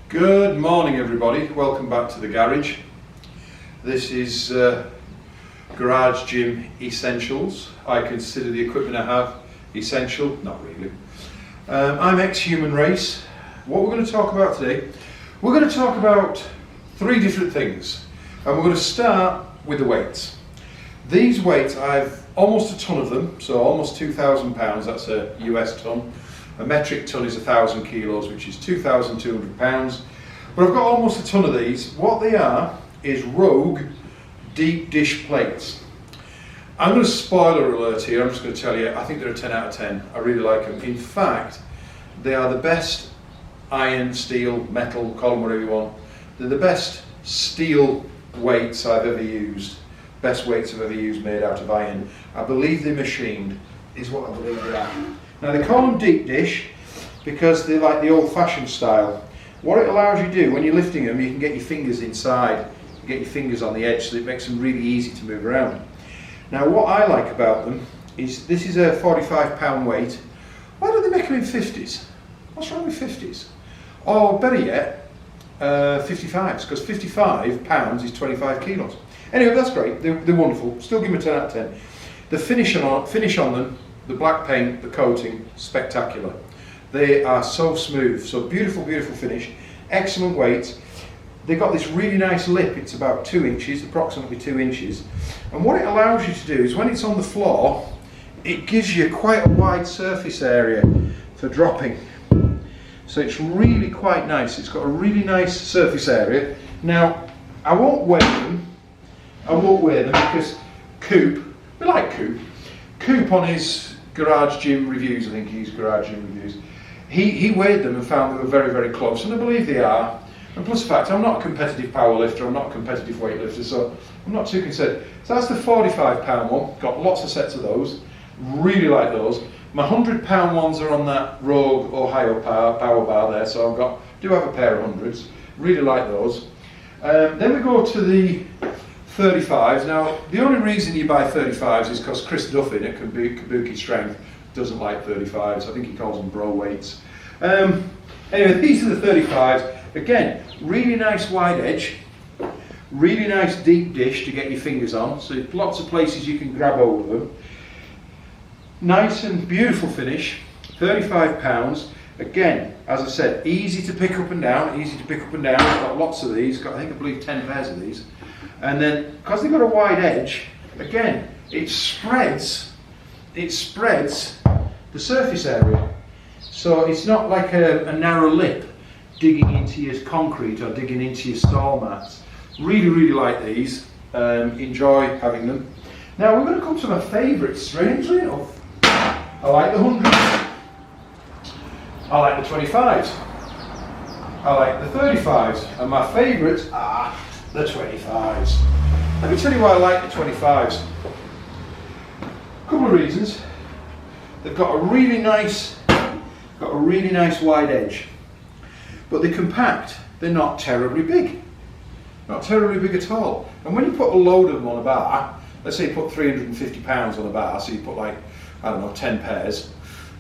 Good morning everybody, welcome back to the garage. This is Garage Gym Essentials. I consider the equipment I have essential, not really. I'm ex-human race. What we're going to talk about today, we're going to talk about three different things, and we're going to start with the weights. These weights, I've almost a ton of them, so almost 2,000 pounds, that's a US ton. A metric ton is 1,000 kilos, which is 2,200 pounds. But I've got almost a ton of these. What they are is Rogue deep dish plates. I'm going to spoiler alert here, I'm just going to tell you, I think they're a 10 out of 10. I really like them. In fact, they are the best iron, steel, metal, call them whatever you want. They're the best steel weights I've ever used. Best weights I've ever used made out of iron. I believe they're machined, is what I believe they are. Now they call them deep dish because they're like the old-fashioned style. What it allows you to do when you're lifting them, you can get your fingers inside, you get your fingers on the edge, so it makes them really easy to move around. Now what I like about them is this is a 45 pound weight. Why don't they make them in 50s? What's wrong with 50s? Or better yet, 55s, because 55 pounds is 25 kilos. Anyway, that's great, they're wonderful, still give them a 10 out of 10. The finish on them, the black paint, the coating, spectacular. They are so smooth, so beautiful, beautiful finish, excellent weight. They've got this really nice lip, it's about 2 inches, approximately 2 inches. And what it allows you to do is when it's on the floor, it gives you quite a wide surface area for dropping. So it's really quite nice, it's got a really nice surface area. Now, I won't weigh them because Coop, we like Coop on his Garage Gym Reviews, I think he's Garage Gym Reviews, he weighed them and found they were very, very close, and I believe they are. And plus the fact, I'm not a competitive power lifter, I'm not a competitive weightlifter, so I'm not too concerned. So that's the 45 pound one, got lots of sets of those, really like those. My 100 pound ones are on that Rogue Ohio power bar there, so do have a pair of hundreds, really like those. Then we go to the 35s. Now, the only reason you buy 35s is because Chris Duffin at Kabuki Strength doesn't like 35s. I think he calls them bro weights. Anyway, these are the 35s. Again, really nice wide edge, really nice deep dish to get your fingers on. So lots of places you can grab hold of them. Nice and beautiful finish, 35 pounds. Again, as I said, easy to pick up and down, I've got lots of these, I believe 10 pairs of these. And then, because they've got a wide edge, again, it spreads the surface area. So it's not like a narrow lip digging into your concrete or digging into your stall mats. Really, really like these, enjoy having them. Now we're going to come to my favourites, strangely enough. I like the 100s, I like the 25s, I like the 35s, and my favourites are the 25s. Let me tell you why I like the 25s. A couple of reasons. They've got a really nice wide edge, but they're compact. They're not terribly big, not terribly big at all. And when you put a load of them on a bar, let's say you put 350 pounds on a bar, so you put like, I don't know, 10 pairs,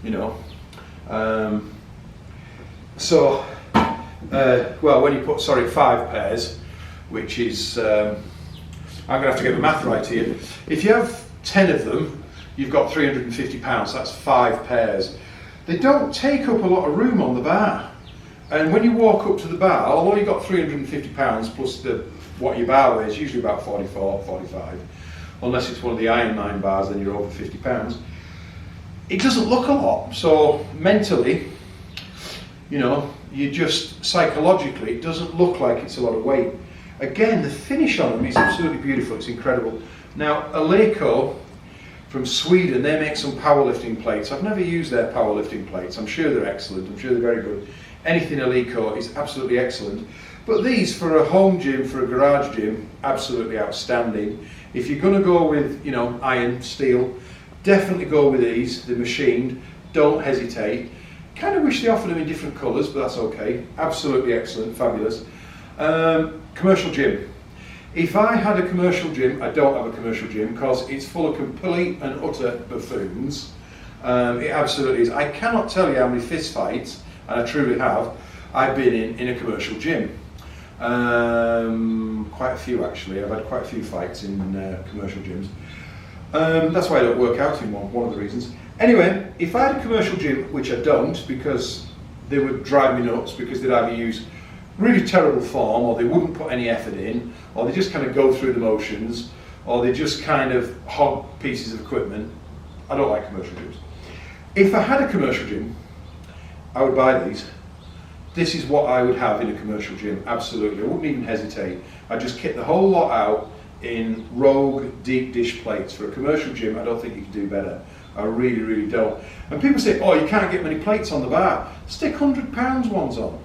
you know. Well, when you put, 5 pairs, which is, I'm going to have to get the math right here. If you have 10 of them, you've got 350 pounds, that's 5 pairs. They don't take up a lot of room on the bar. And when you walk up to the bar, although you've got 350 pounds plus what your bar weighs, usually about 44, 45, unless it's one of the Iron Mine bars, then you're over 50 pounds. It doesn't look a lot, so mentally, you know, you just, psychologically, it doesn't look like it's a lot of weight. Again, the finish on them is absolutely beautiful, it's incredible. Now, Aleco from Sweden, they make some powerlifting plates. I've never used their powerlifting plates. I'm sure they're excellent, I'm sure they're very good. Anything Aleco is absolutely excellent. But these, for a home gym, for a garage gym, absolutely outstanding. If you're going to go with, you know, iron, steel, definitely go with these. They're machined, don't hesitate. Kind of wish they offered them in different colours, but that's okay. Absolutely excellent, fabulous. Commercial gym. If I had a commercial gym, I don't have a commercial gym because it's full of complete and utter buffoons. It absolutely is. I cannot tell you how many fist fights, and I truly have, I've been in a commercial gym. Quite a few actually. I've had quite a few fights in commercial gyms. That's why I don't work out in one of the reasons. Anyway, if I had a commercial gym, which I don't, because they would drive me nuts, because they'd either use really terrible form, or they wouldn't put any effort in, or they just kind of go through the motions, or they just kind of hog pieces of equipment. I don't like commercial gyms. If I had a commercial gym, I would buy these. This is what I would have in a commercial gym, absolutely. I wouldn't even hesitate. I'd just kit the whole lot out in Rogue deep dish plates. For a commercial gym, I don't think you can do better. I really, really don't. And people say, oh, you can't get many plates on the bar. Stick £100 ones on.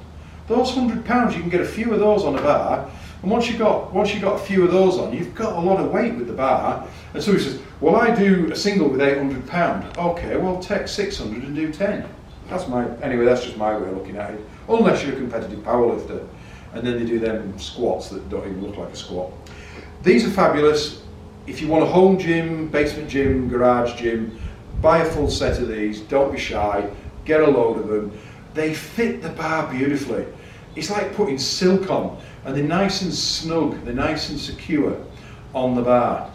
Those £100, you can get a few of those on a bar. And once you got a few of those on, you've got a lot of weight with the bar. And so he says, well, I do a single with £800. Okay, well, take 600 and do 10. That's just my way of looking at it. Unless you're a competitive powerlifter, and then they do them squats that don't even look like a squat. These are fabulous. If you want a home gym, basement gym, garage gym, buy a full set of these. Don't be shy. Get a load of them. They fit the bar beautifully. It's like putting silk on, and they're nice and snug. They're nice and secure on the bar.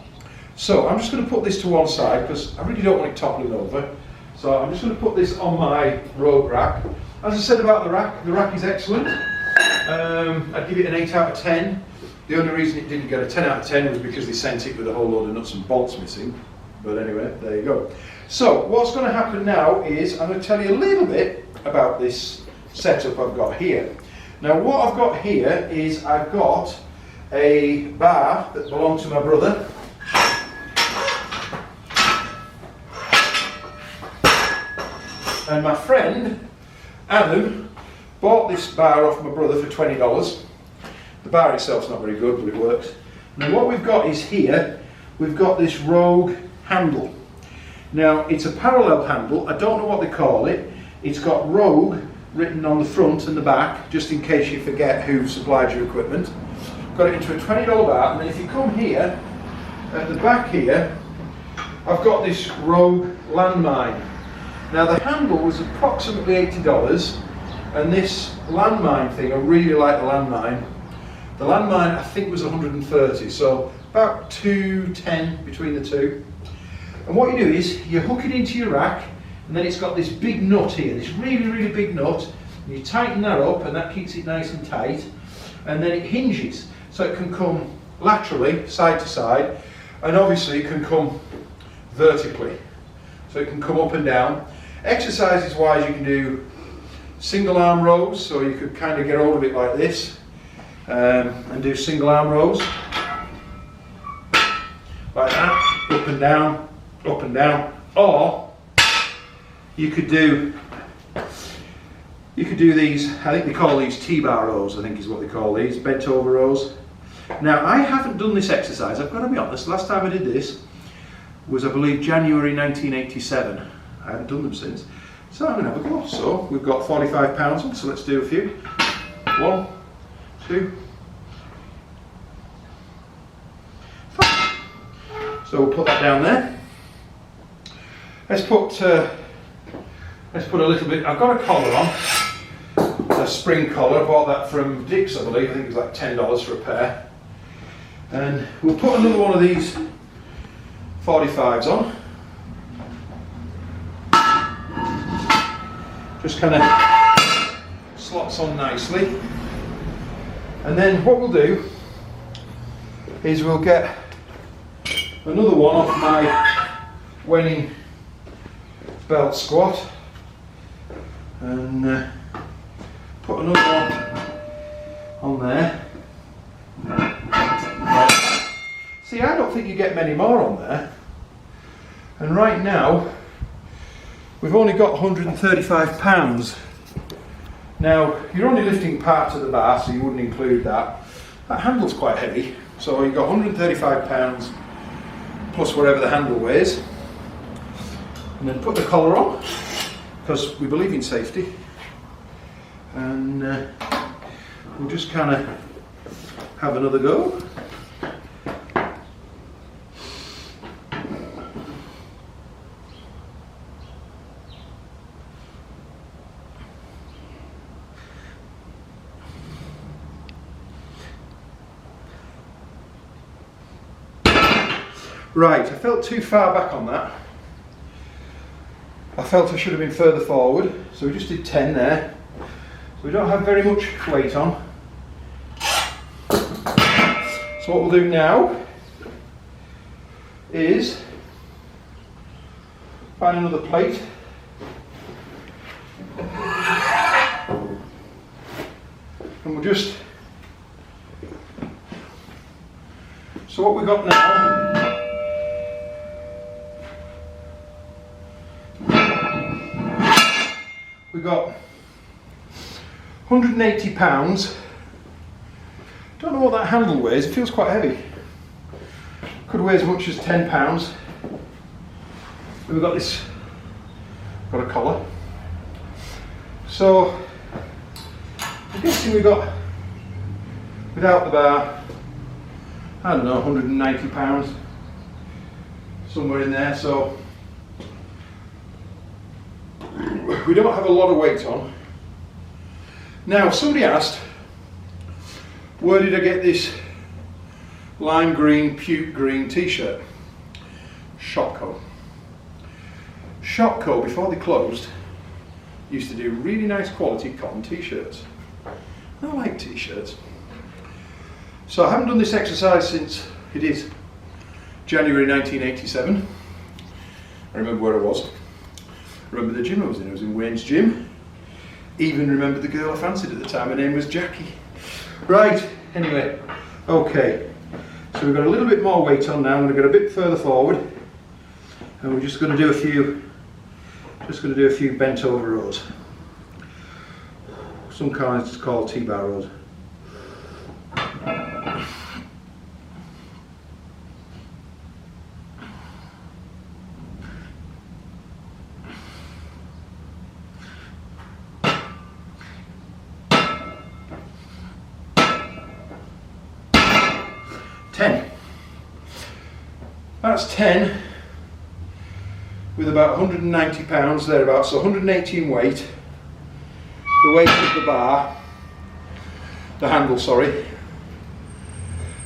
So I'm just going to put this to one side because I really don't want it toppling over. So I'm just going to put this on my Rogue rack. As I said about the rack is excellent. I'd give it an 8 out of 10. The only reason it didn't get a 10 out of 10 was because they sent it with a whole load of nuts and bolts missing. But anyway, there you go. So what's going to happen now is I'm going to tell you a little bit about this setup I've got here. Now what I've got here is I've got a bar that belonged to my brother. And my friend Adam bought this bar off my brother for $20. The bar itself's not very good, but it works. Now what we've got is here, we've got this Rogue handle. Now it's a parallel handle, I don't know what they call it. It's got Rogue written on the front and the back, just in case you forget who supplied your equipment. Got it into a $20 bar, and then if you come here, at the back here, I've got this Rogue Landmine. Now the handle was approximately $80, and this Landmine thing, I really like the Landmine. The Landmine I think was 130, so about 210 between the two. And what you do is you hook it into your rack, and then it's got this big nut here, this really, really big nut, and you tighten that up, and that keeps it nice and tight, and then it hinges, so it can come laterally, side to side, and obviously it can come vertically, so it can come up and down. Exercises wise, you can do single arm rows, so you could kind of get hold of it like this, and do single arm rows, like that, up and down, or you could do these, I think they call these T-bar rows, I think is what they call these, bent over rows. Now I haven't done this exercise, I've got to be honest, last time I did this was I believe January 1987. I haven't done them since. So I'm going to have a go. So we've got £45 on, so let's do a few. 1, 2, 5. So we'll put that down there. Let's put a little bit, I've got a collar on, a spring collar. I bought that from Dick's, I believe. I think it was like $10 for a pair. And we'll put another one of these 45s on. Just kind of slots on nicely. And then what we'll do is we'll get another one off my Wenning belt squat and put another one on there. Right. See, I don't think you get many more on there. And right now, we've only got £135. Now, you're only lifting part of the bar, so you wouldn't include that. That handle's quite heavy, so you've got £135 plus whatever the handle weighs. And then put the collar on, because we believe in safety. And we'll just kind of have another go. Right, I felt too far back on that. I felt I should have been further forward, so we just did 10 there. So we don't have very much weight on. So what we'll do now is find another plate. And we'll just... So what we've got now, we've got 180 pounds. Don't know what that handle weighs, it feels quite heavy. Could weigh as much as 10 pounds. We've got this, got a collar. So, I'm guessing we've got, without the bar, I don't know, 190 pounds, somewhere in there. So, we don't have a lot of weight on. Now, somebody asked, where did I get this lime green, puke green t-shirt? Shopco. Shopco, before they closed, used to do really nice quality cotton t-shirts. I like t-shirts. So I haven't done this exercise since it is January 1987. I remember where I was. I remember the gym I was in. I was in Wayne's gym. Even remember the girl I fancied at the time. Her name was Jackie. Right, anyway, okay. So we've got a little bit more weight on now. I'm going to get a bit further forward. And we're just going to do a few bent over rows. Some kinds it's called T-bar rows. That's 10 with about 190 pounds thereabouts, so 180 in weight. The weight of the bar, the handle, sorry.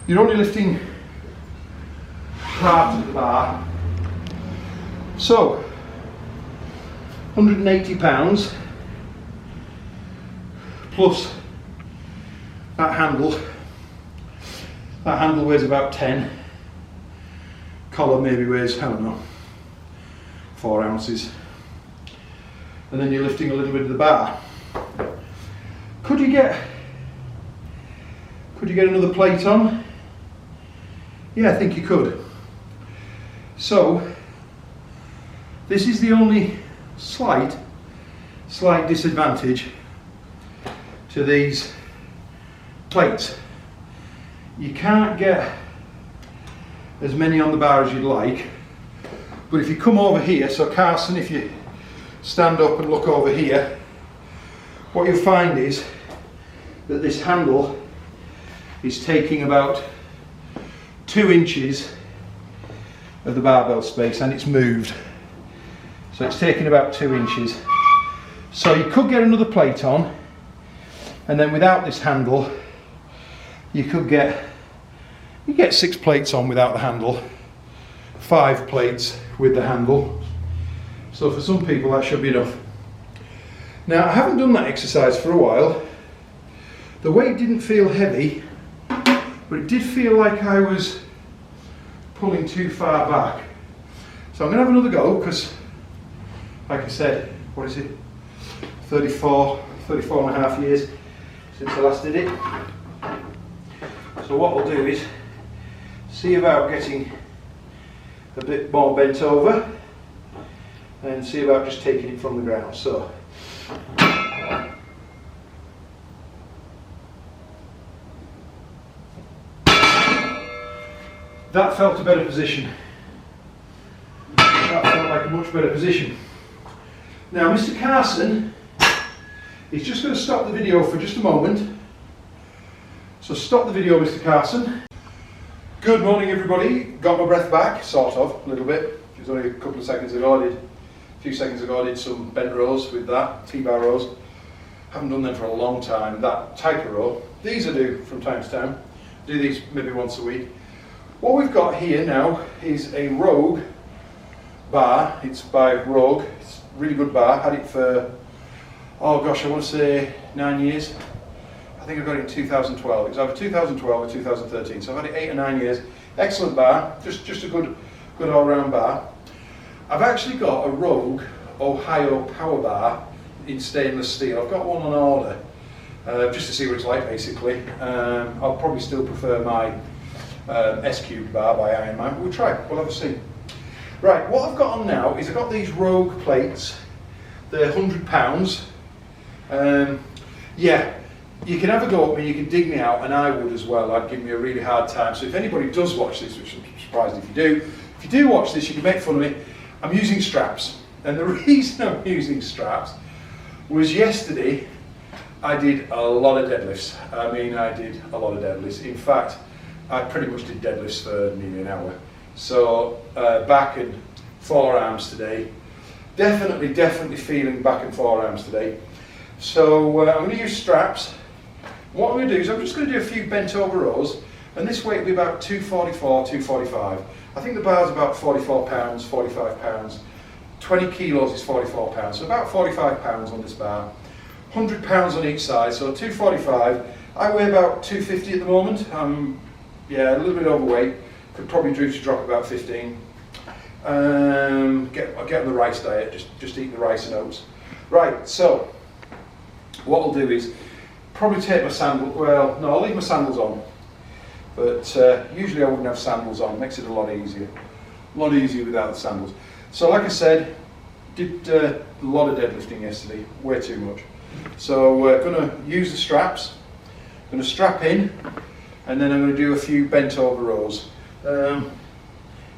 You're only lifting half of the bar. So 180 pounds plus that handle. That handle weighs about 10. Collar maybe weighs, I don't know, 4 ounces. And then you're lifting a little bit of the bar. Could you get another plate on? Yeah, I think you could. So this is the only slight disadvantage to these plates. You can't get as many on the bar as you'd like, but if you come over here, so Carson, if you stand up and look over here, what you'll find is that this handle is taking about 2 inches of the barbell space, and it's moved, so it's taking about 2 inches. So you could get another plate on, and then without this handle you could get 6 plates on without the handle, 5 plates with the handle. So for some people that should be enough. Now I haven't done that exercise for a while. The weight didn't feel heavy, but it did feel like I was pulling too far back. So I'm going to have another go because, like I said, what is it? 34 and a half years since I last did it. So what we'll do is see about getting a bit more bent over and see about just taking it from the ground. So that felt a better position. That felt like a much better position. Now Mr. Carson is just going to stop the video for just a moment. So stop the video, Mr. Carson. Good morning everybody. Got my breath back, sort of, a little bit. It was only a couple of seconds ago. A few seconds ago I did some bent rows with that, T-bar rows. Haven't done them for a long time, that type of row. These I do from time to time. Do these maybe once a week. What we've got here now is a Rogue bar. It's by Rogue. It's a really good bar. Had it for, oh gosh, I want to say 9 years. I think I got it in 2012. It was either 2012 or 2013. So I've had it 8 or 9 years. Excellent bar. Just a good all-round bar. I've actually got a Rogue Ohio power bar in stainless steel. I've got one on order just to see what it's like, basically. I'll probably still prefer my S-Cube bar by Iron Man. We'll try. We'll have a see. Right, what I've got on now is I've got these Rogue plates. They're £100. Yeah, you can have a go at me, you can dig me out, and I would as well. I'd give me a really hard time. So if anybody does watch this, which I'm surprised if you do watch this, you can make fun of me. I'm using straps. And the reason I'm using straps was yesterday I did a lot of deadlifts. I mean, I did a lot of deadlifts. In fact, I pretty much did deadlifts for nearly an hour. So back and forearms today. Definitely feeling back and forearms today. So I'm going to use straps. What I'm going to do is I'm just going to do a few bent over rows, and this weight will be about 244, 245. I think the bar's about 44 pounds, 45 pounds. 20 kilos is 44 pounds, so about 45 pounds on this bar. 100 pounds on each side, so 245. I weigh about 250 at the moment. Yeah, a little bit overweight. Could probably do to drop about 15. I'll get on the rice diet, just eat the rice and oats. Right, so what I'll do is probably take my sandals. Well, no, I'll leave my sandals on. But usually I wouldn't have sandals on. Makes it a lot easier. A lot easier without the sandals. So like I said, did a lot of deadlifting yesterday. Way too much. So we're going to use the straps. I'm going to strap in, and then I'm going to do a few bent over rows. Now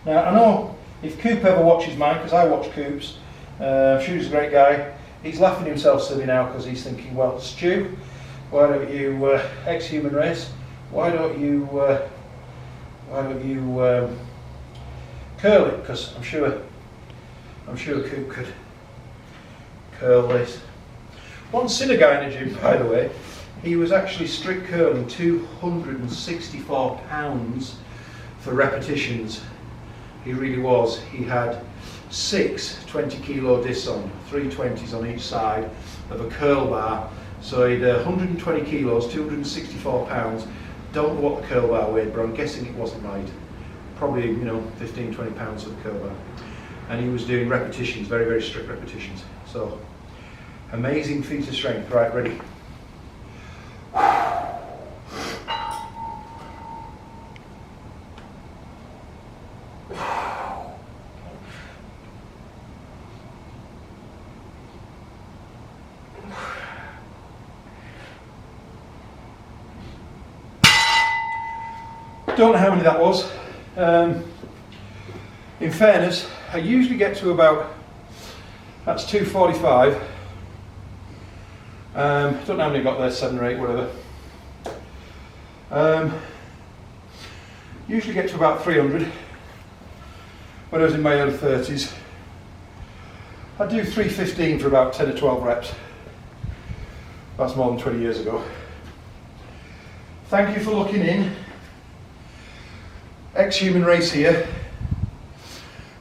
I know if Coop ever watches mine, because I watch Coop's, Stu's a great guy. He's laughing himself silly now because he's thinking, well, Stu, why don't you, ex-human race, why don't you curl it? Because I'm sure Coop could curl this. Once seen a guy in a gym, by the way, he was actually strict curling 264 pounds for repetitions. He really was. He had 6 20-kilo discs on, 3 20s on each side of a curl bar. So he had 120 kilos, 264 pounds. Don't know what the curl bar weighed, but I'm guessing it wasn't right. Probably, 15, 20 pounds for the curl bar. And he was doing repetitions, very strict repetitions. So, amazing feat of strength. Right, ready. Don't know how many that was. In fairness, I usually get to about, that's 245. Don't know how many I got there, 7 or 8, whatever. Usually get to about 300 when I was in my early 30s. I'd do 315 for about 10 or 12 reps. That's more than 20 years ago. Thank you for looking in. Ex-Human Race here.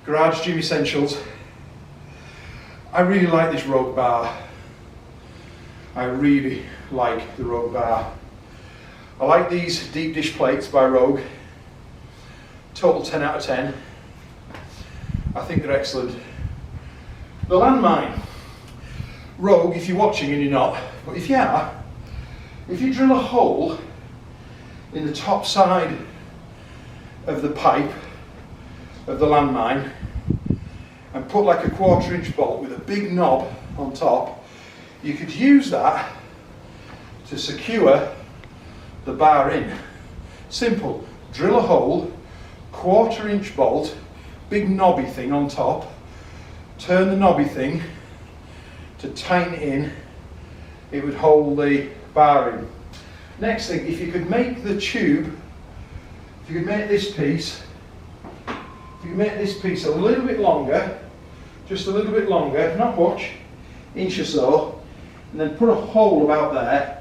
Garage Gym Essentials. I really like this Rogue bar. I really like the Rogue bar. I like these deep dish plates by Rogue. Total 10 out of 10. I think they're excellent. The Landmine. Rogue, if you're watching and you're not, but if you are, if you drill a hole in the top side of the pipe of the Landmine and put like a 1/4 inch bolt with a big knob on top, you could use that to secure the bar in. Simple. Drill a hole, 1/4 inch bolt, big knobby thing on top, turn the knobby thing to tighten it in, it would hold the bar in. Next thing, if you could make the tube, if you could make this piece, a little bit longer, just a little bit longer, not much, inch or so, and then put a hole about there,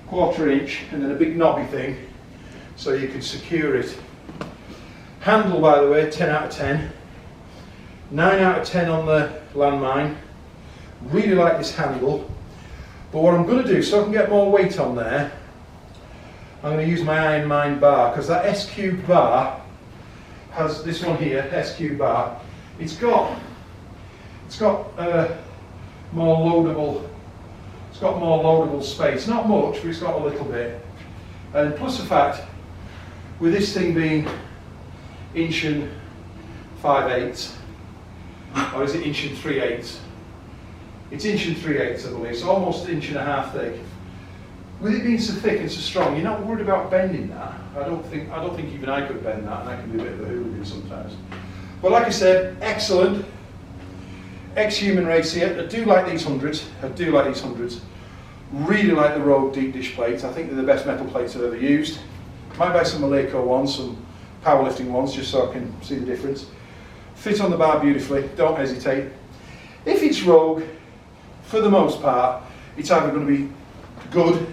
1/4 inch, and then a big knobby thing, so you could secure it. Handle, by the way, 10 out of 10. 9 out of 10 on the Landmine. Really like this handle. But what I'm going to do, so I can get more weight on there, I'm going to use my Iron Mine bar, because that S-Cube bar has this one here, S-Cube bar. It's got more loadable. It's got more loadable space. Not much, but it's got a little bit. And plus the fact, with this thing being inch and 5/8, or is it inch and 3/8? It's inch and 3/8, I believe. It's almost inch and a half thick. With it being so thick and so strong, you're not worried about bending that. I don't think even I could bend that, and I can be a bit of a hooligan sometimes. But like I said, excellent. Ex-human race here. I do like these hundreds. I do like these hundreds. Really like the Rogue deep dish plates. I think they're the best metal plates I've ever used. Might buy some Malayco ones, some powerlifting ones, just so I can see the difference. Fit on the bar beautifully. Don't hesitate. If it's Rogue, for the most part, it's either going to be good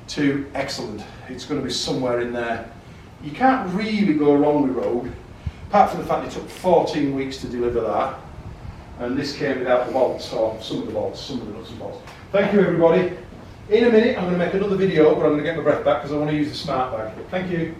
to excellent. It's going to be somewhere in there. You can't really go wrong with Rogue, apart from the fact it took 14 weeks to deliver that. And this came without the bolts, or some of the bolts, some of the nuts and bolts. Thank you, everybody. In a minute, I'm going to make another video where I'm going to get my breath back because I want to use the smart bag. Thank you.